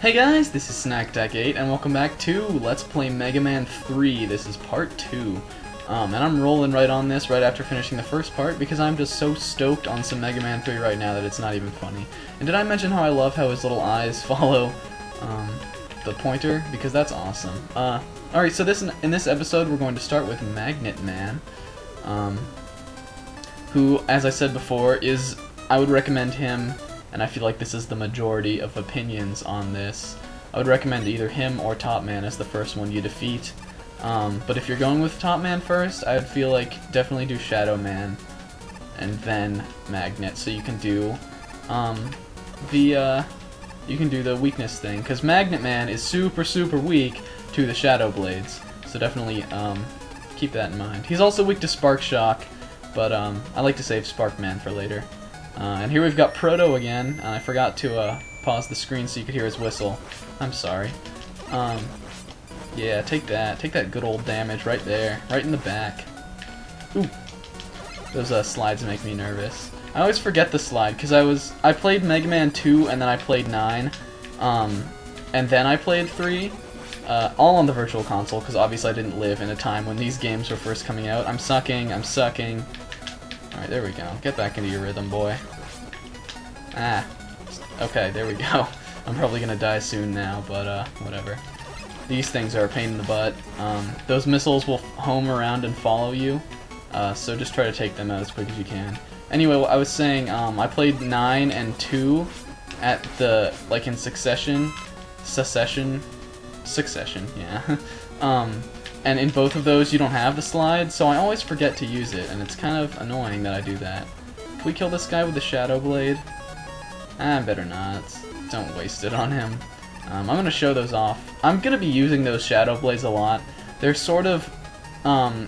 Hey guys, this is SnackDeck8 and welcome back to Let's Play Mega Man 3. This is part 2. And I'm rolling right on this right after finishing the first part because I'm just so stoked on some Mega Man 3 right now that it's not even funny. And did I mention how I love how his little eyes follow the pointer? Because that's awesome. Alright, so in this episode we're going to start with Magnet Man, who, as I said before, I would recommend him. And I feel like this is the majority of opinions on this. I would recommend either him or Top Man as the first one you defeat. But if you're going with Top Man first, I would feel like definitely do Shadow Man and then Magnet, so you can do the weakness thing, because Magnet Man is super weak to the Shadow Blades. So definitely keep that in mind. He's also weak to Spark Shock, but I like to save Spark Man for later. And here we've got Proto again, and I forgot to pause the screen so you could hear his whistle. I'm sorry. Yeah, take that good old damage right there, right in the back. Ooh, those slides make me nervous. I always forget the slide, because I played Mega Man 2, and then I played 9, and then I played 3, all on the Virtual Console, because obviously I didn't live in a time when these games were first coming out. I'm sucking. Alright, there we go. Get back into your rhythm, boy. Ah. Okay, there we go. I'm probably gonna die soon now, but whatever. These things are a pain in the butt. Those missiles will home around and follow you, so just try to take them out as quick as you can. Anyway, I was saying, I played 9 and 2 at the, like, in succession, yeah. And in both of those you don't have the slide, so I always forget to use it, and it's kind of annoying that I do that. Can we kill this guy with the Shadow Blade? Better not. Don't waste it on him. I'm gonna show those off. I'm gonna be using those Shadow Blades a lot. They're sort of,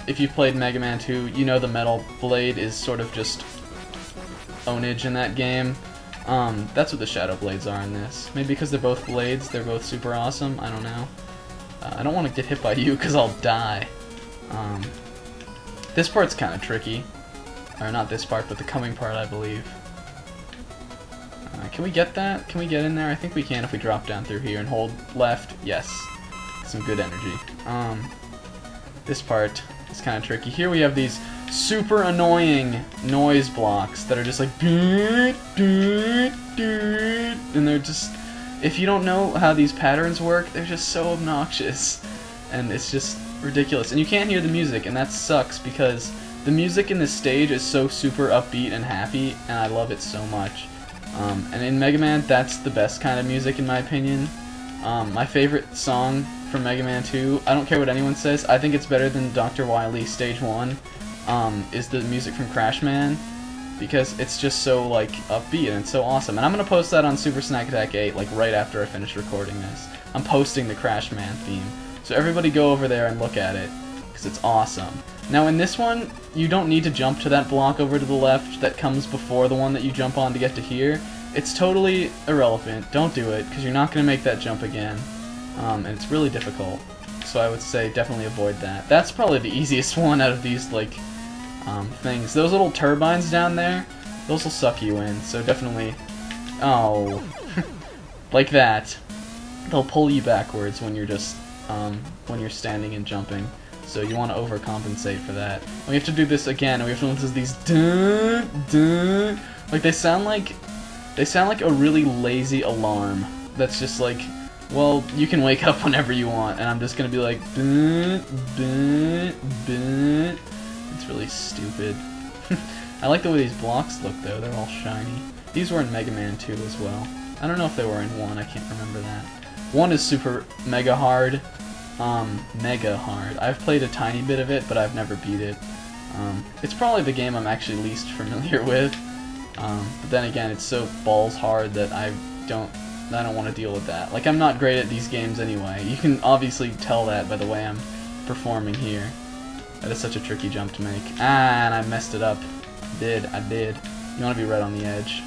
if you played Mega Man 2, you know the Metal Blade is sort of just ownage in that game. That's what the Shadow Blades are in this. Maybe because they're both blades, they're both super awesome, I don't know. I don't want to get hit by you because I'll die. This part's kind of tricky. Or not this part, but the coming part, I believe. Can we get that? Can we get in there? I think we can if we drop down through here and hold left. Yes. Some good energy. This part is kind of tricky. Here we have these super annoying noise blocks that are just like... And they're just... If you don't know how these patterns work, they're just so obnoxious, and it's just ridiculous. And you can't hear the music, and that sucks because the music in this stage is so super upbeat and happy, and I love it so much. And in Mega Man, that's the best kind of music in my opinion. My favorite song from Mega Man 2, I don't care what anyone says, I think it's better than Dr. Wily Stage 1, is the music from Crash Man. Because it's just so, like, upbeat and it's so awesome. And I'm gonna post that on Super SnackDeck8, like, right after I finish recording this. I'm posting the Crash Man theme. So everybody go over there and look at it, because it's awesome. Now in this one, you don't need to jump to that block over to the left that comes before the one that you jump on to get to here. It's totally irrelevant. Don't do it, because you're not gonna make that jump again. And it's really difficult. So I would say definitely avoid that. That's probably the easiest one out of these, like... things. Those little turbines down there, those will suck you in, so definitely... Oh. Like that. They'll pull you backwards when you're just, when you're standing and jumping. So you want to overcompensate for that. We have to do this again, and we have to listen to these dun, dun. Like, they sound like a really lazy alarm. That's just like, well, you can wake up whenever you want, and I'm just gonna be like, dun, dun, dun. It's really stupid. I like the way these blocks look, though. They're all shiny. These were in Mega Man 2 as well. I don't know if they were in 1. I can't remember that. 1 is super mega hard. Mega hard. I've played a tiny bit of it, but I've never beat it. It's probably the game I'm actually least familiar with. But then again, it's so balls hard that I don't want to deal with that. Like, I'm not great at these games anyway. You can obviously tell that by the way I'm performing here. That is such a tricky jump to make. And I messed it up. I did. You want to be right on the edge.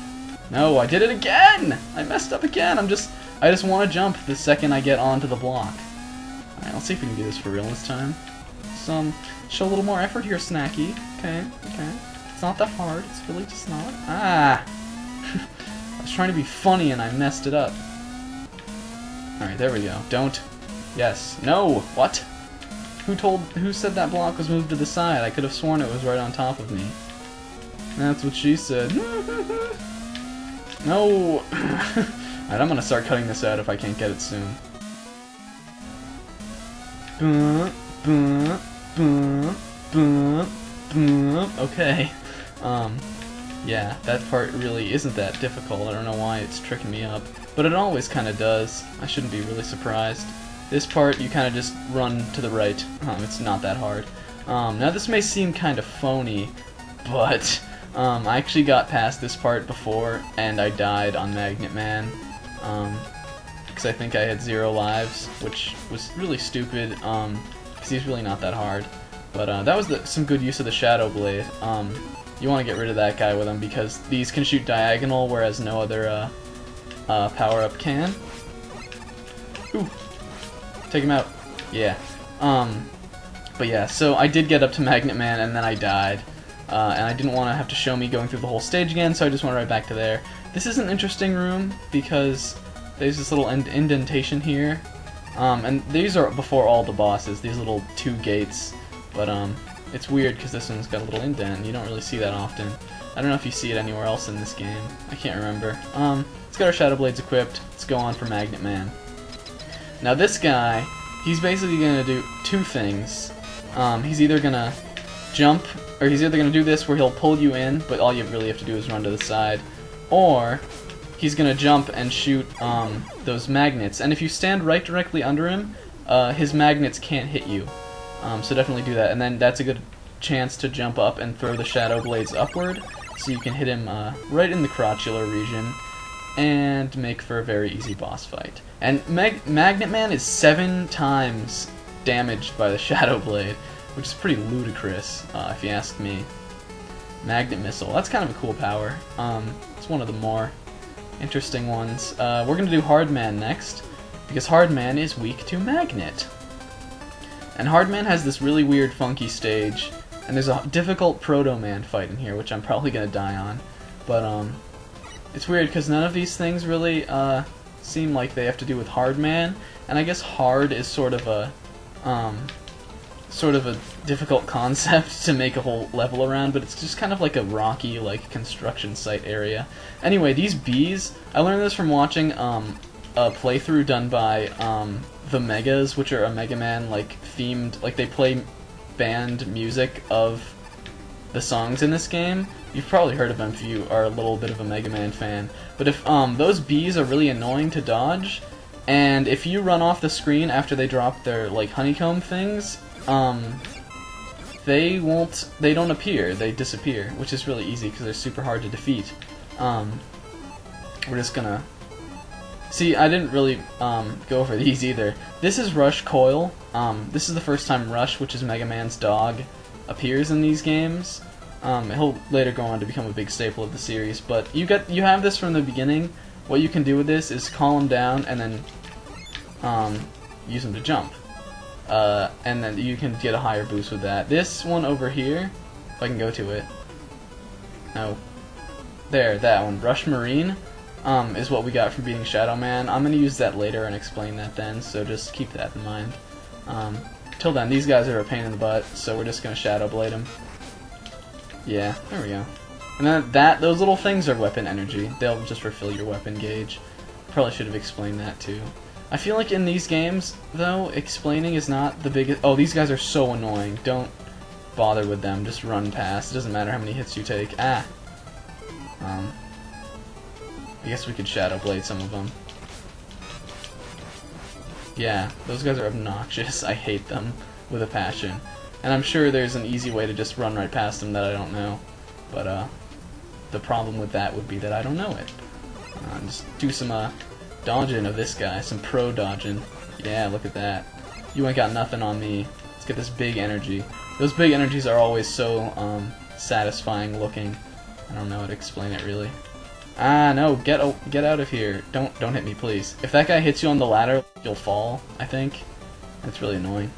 No, I did it again! I messed up again! I just want to jump the second I get onto the block. Alright, let's see if we can do this for real this time. Show a little more effort here, Snacky. Okay. It's not that hard. It's really just not. I was trying to be funny and I messed it up. Alright, there we go. Don't. Yes. No! What? Who said that block was moved to the side? I could have sworn it was right on top of me. That's what she said. No! Alright, I'm gonna start cutting this out if I can't get it soon. Okay. Yeah, that part really isn't that difficult. I don't know why it's tricking me up. But it always kind of does. I shouldn't be really surprised. This part, you kind of just run to the right. It's not that hard. Now this may seem kind of phony, but I actually got past this part before, and I died on Magnet Man. Because I think I had 0 lives, which was really stupid, because he's really not that hard. But that was some good use of the Shadow Blade. You want to get rid of that guy with him, because these can shoot diagonal, whereas no other power-up can. Ooh. Take him out. Yeah. But yeah, so I did get up to Magnet Man, and then I died. And I didn't want to have to show me going through the whole stage again, so I just went right back to there. This is an interesting room, because there's this little indentation here. And these are before all the bosses, these little 2 gates. But it's weird because this one's got a little indent, and you don't really see that often. I don't know if you see it anywhere else in this game. I can't remember. Let's get our Shadow Blades equipped. Let's go on for Magnet Man. Now this guy, he's basically going to do 2 things. He's either going to jump, or he's either going to do this where he'll pull you in, but all you really have to do is run to the side, or he's going to jump and shoot those magnets. And if you stand right directly under him, his magnets can't hit you. So definitely do that. And then that's a good chance to jump up and throw the Shadow Blades upward, so you can hit him right in the crotchular region, and make for a very easy boss fight. And Magnet Man is 7 times damaged by the Shadow Blade, which is pretty ludicrous, if you ask me. Magnet Missile, that's kind of a cool power. It's one of the more interesting ones. We're going to do Hard Man next, because Hard Man is weak to Magnet. And Hard Man has this really weird funky stage, and there's a difficult Proto Man fight in here, which I'm probably going to die on. But it's weird because none of these things really seem like they have to do with Hard Man, and I guess hard is sort of a difficult concept to make a whole level around, but it's just kind of like a rocky, like, construction site area. Anyway, these bees, I learned this from watching a playthrough done by the Megas, which are a Mega Man like themed, like they play band music of the songs in this game. You've probably heard of them if you are a little bit of a Mega Man fan. But if those bees are really annoying to dodge, and if you run off the screen after they drop their like honeycomb things, they don't appear, they disappear, which is really easy because they're super hard to defeat. We're just gonna see, I didn't really go over these either. This is Rush Coil. This is the first time Rush, which is Mega Man's dog, appears in these games. He'll later go on to become a big staple of the series, but you have this from the beginning. What you can do with this is call him down and then use him to jump. And then you can get a higher boost with that. This one over here, if I can go to it. No. There, that one. Rush Marine is what we got from beating Shadow Man. I'm going to use that later and explain that then, so just keep that in mind. Till then, these guys are a pain in the butt, so we're just going to Shadow Blade them. Yeah, there we go. And then those little things are weapon energy. They'll just refill your weapon gauge. Probably should have explained that too. I feel like in these games, though, explaining is not the biggest... Oh, these guys are so annoying. Don't bother with them. Just run past. It doesn't matter how many hits you take. Ah. I guess we could Shadow Blade some of them. Yeah, those guys are obnoxious. I hate them with a passion. And I'm sure there's an easy way to just run right past them that I don't know. But, the problem with that would be that I don't know it. Just do some, dodging of this guy. Some pro dodging. Yeah, look at that. You ain't got nothing on me. Let's get this big energy. Those big energies are always so, satisfying looking. I don't know how to explain it, really. Ah, no, get out of here. Don't hit me, please. If that guy hits you on the ladder, you'll fall, I think. That's really annoying.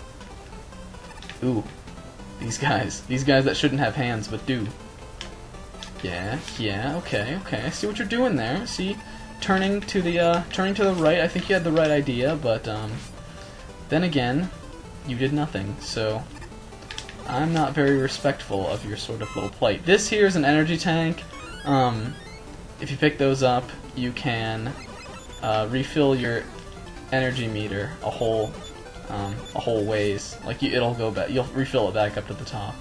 Ooh. These guys that shouldn't have hands, but do. Yeah, okay, I see what you're doing there. See? turning to the right. I think you had the right idea, but then again, you did nothing. So I'm not very respectful of your sort of little plight. This here is an energy tank. If you pick those up, you can refill your energy meter a whole ways. Like it'll go back. You'll refill it back up to the top.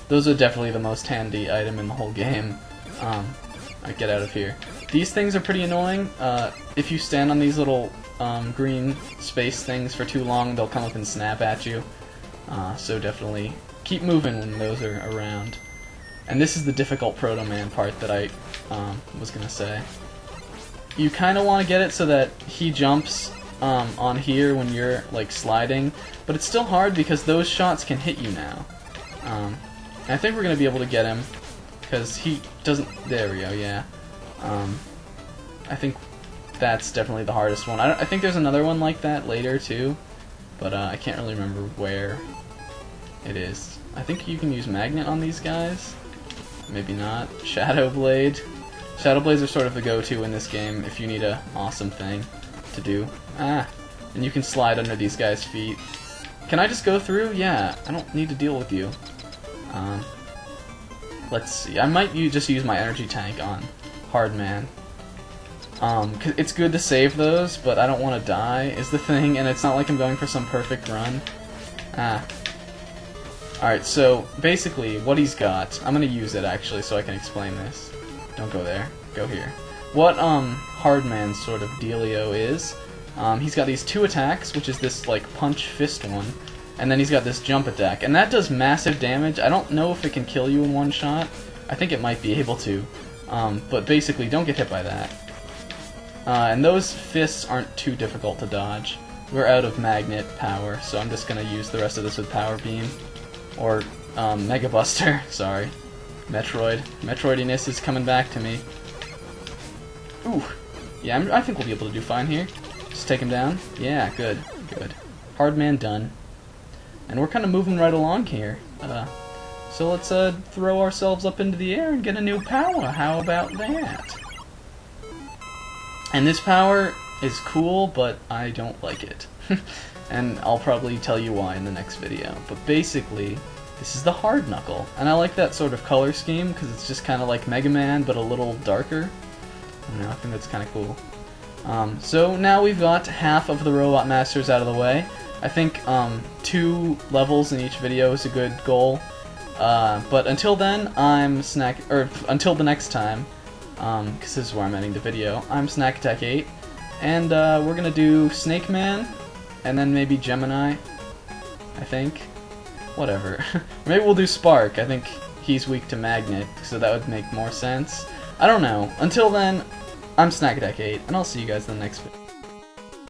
Those are definitely the most handy item in the whole game. Alright, get out of here. These things are pretty annoying. If you stand on these little green space things for too long, they'll come up and snap at you. So definitely keep moving when those are around. And this is the difficult Proto Man part that I was gonna say. You kind of want to get it so that he jumps on here when you're like sliding, but it's still hard because those shots can hit you now. And I think we're gonna be able to get him because he doesn't. There we go. Yeah. I think that's definitely the hardest one. I think there's another one like that later too, but I can't really remember where it is. I think you can use magnet on these guys. Maybe not. Shadow Blade. Shadow Blades are sort of the go-to in this game if you need a awesome thing to do. And you can slide under these guys' feet. Can I just go through? Yeah, I don't need to deal with you. Let's see. I might just use my energy tank on Hard Man. 'Cause it's good to save those, but I don't want to die is the thing, and it's not like I'm going for some perfect run. Alright, so basically what he's got, I'm gonna use it actually so I can explain this. Don't go there, go here. What Hardman's sort of dealio is, he's got these two attacks, which is this like punch fist one, and then he's got this jump attack, and that does massive damage. I don't know if it can kill you in one shot. I think it might be able to, but basically don't get hit by that. And those fists aren't too difficult to dodge. We're out of magnet power, so I'm just gonna use the rest of this with Power Beam. Or, Mega Buster, sorry. Metroid. Metroidiness is coming back to me. Ooh. Yeah, I think we'll be able to do fine here. Just take him down. Yeah, good. Good. Hard Man done. And we're kind of moving right along here. So let's, throw ourselves up into the air and get a new power. How about that? And this power is cool, but I don't like it. And I'll probably tell you why in the next video. But basically, this is the Hard Knuckle. And I like that sort of color scheme, because it's just kind of like Mega Man, but a little darker. I don't know, I think that's kind of cool. So now we've got half of the Robot Masters out of the way. I think 2 levels in each video is a good goal. But until then, until the next time, because this is where I'm ending the video, I'm Snack Attack 8. And we're going to do Snake Man. And then maybe Gemini, I think. Whatever. Maybe we'll do Spark. I think he's weak to Magnet, so that would make more sense. I don't know. Until then, I'm Snack Attack 8, and I'll see you guys in the next video.